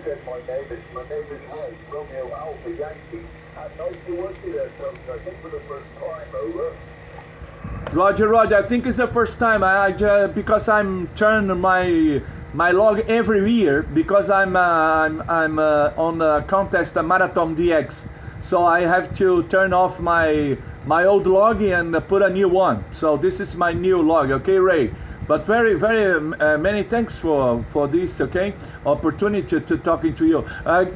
said my name is Ray, Romeo Alpha Yankee. Nice to work you there, Tony. I think for the first time, over. Roger, I think it's the first time. Because I'm turn my log every year because I'm on a contest, a Marathon DX. So I have to turn off my old log and put a new one. So this is my new log, okay, Ray? But very many thanks for this, okay, opportunity to talking to you.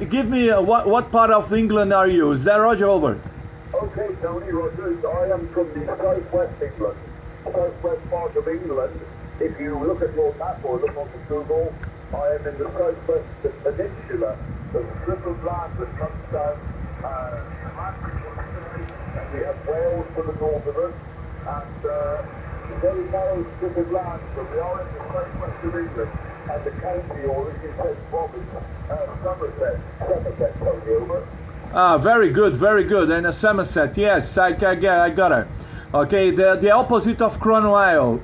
Give me what part of England are you? Is that Roger? Over. Okay, Tony, Roger. I am from the southwest England, southwest part of England. If you look at your map or look on the Google, I am in the southwest peninsula. There's a strip of land that comes down. We have Wales to the north of us, and a very narrow strip of land, but we are in the southwest of England, and the county, or as you said, province, Somerset, Tony, over. Ah, very good, and a Somerset, yes, I got it. Okay, the opposite of Cornwall,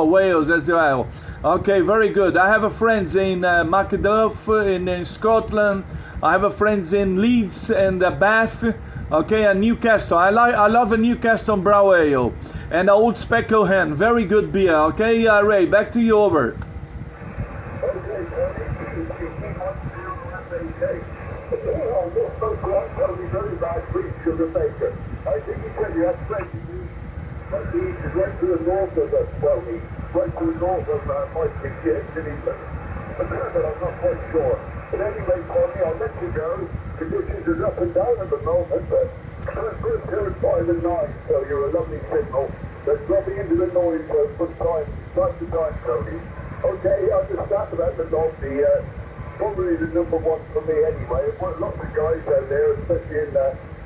Wales as well. Okay, very good. I have a friends in Macduff, in Scotland. I have a friends in Leeds and Bath. Okay, and Newcastle. I love a Newcastle Brown Ale and a Old Speckle Hen. Very good beer. Okay, Ray, back to you. Over. I think you said you had friends but the east is right to the north of us, Tony. Right to the north of M0GEK, but I'm not quite sure. But anyway, Tony, I'll let you go. Conditions are up and down at the moment, but first here at 5 and 9, so you're a lovely signal. Let's drop me into the noise for time to time, Tony. Okay, I understand about the dog, probably the number one for me anyway. I've got lots of guys out there, especially in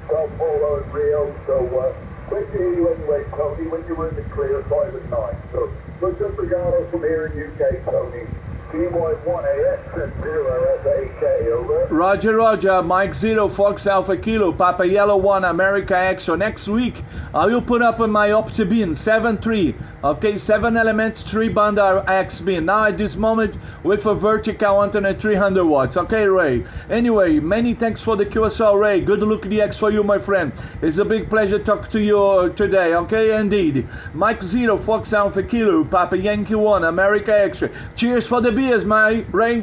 Sao Paulo and Rio, so great to hear you anyway, Tony, when you were in the clear 5 and 9. So, just regard from here in UK, Tony. PY5LO and 0SAK, over. Roger, Mike 0, Fox Alpha Kilo, Papa Yellow 1, America X. So next week, I will put up on my Optibin 7.3, okay, 7 elements, 3 band X bin. Now at this moment, with a vertical antenna 300 watts, okay, Ray? Anyway, many thanks for the QSL, Ray. Good look DX for you, my friend. It's a big pleasure to talk to you today, okay, indeed. Mike 0, Fox Alpha Kilo, Papa Yankee 1, America X. Cheers for the beers, my Ray.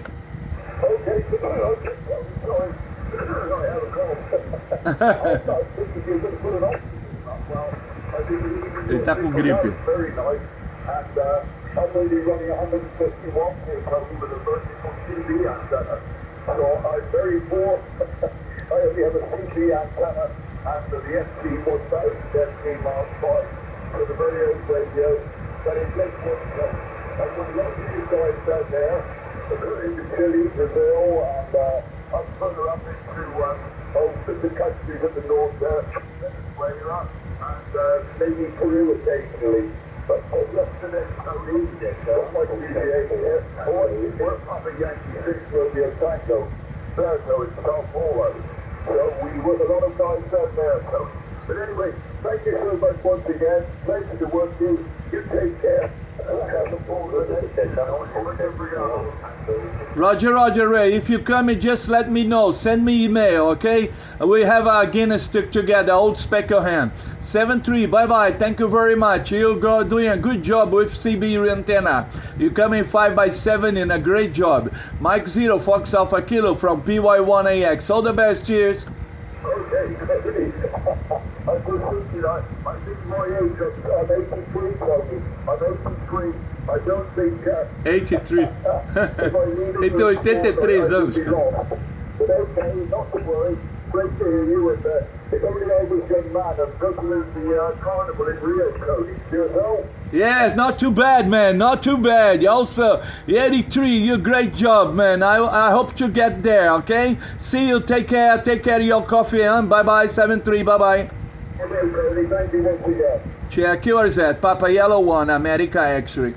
Okay, sorry, I have a call. I think you're going to put it on. Well, I think Ele tá com gripe. Very nice. And I'm only running 150 watts here, probably with a vertical TV antenna. So I'm very poor. I only have a TV antenna and the ST1000 17 miles by for the very old radio. But it makes one. I would love you guys down there, into Chile, Brazil, and up further up into the countries of the north there, Venezuela, and maybe Peru occasionally. But yesterday, Tony, my PGA here, we're Papa Yankee 6 Romeo Tango, Certo in Sao Paulo. So we work a lot of guys down there, Tony. But anyway, thank you so much once again. Pleasure to work with you. You take care. Roger, Ray. If you come, just let me know. Send me email, okay? We have a Guinness stick together, Old Speckle Hand. 7-3, bye-bye. Thank you very much. You're doing a good job with CB antenna. You coming 5x7 in a great job. Mike 0, Fox Alpha Kilo from PY1AX. All the best. Cheers. Okay, I think my age, I'm 83, Tony. I'm 83. I don't think... 83. Ele tem 83 anos. But okay, not to worry. Great to hear you. And if only I was a young man and go to the carnival in Rio, Cody. Yourself? Yes, not too bad, man. Not too bad. Also, 83, you great job, man. I hope to get there, okay? See you. Take care. Take care of your coffee, huh? Bye-bye, 7-3. Bye-bye. Okay, Cody. Thank you once again. Check yours at Papa Yellow 1, America X-Ray.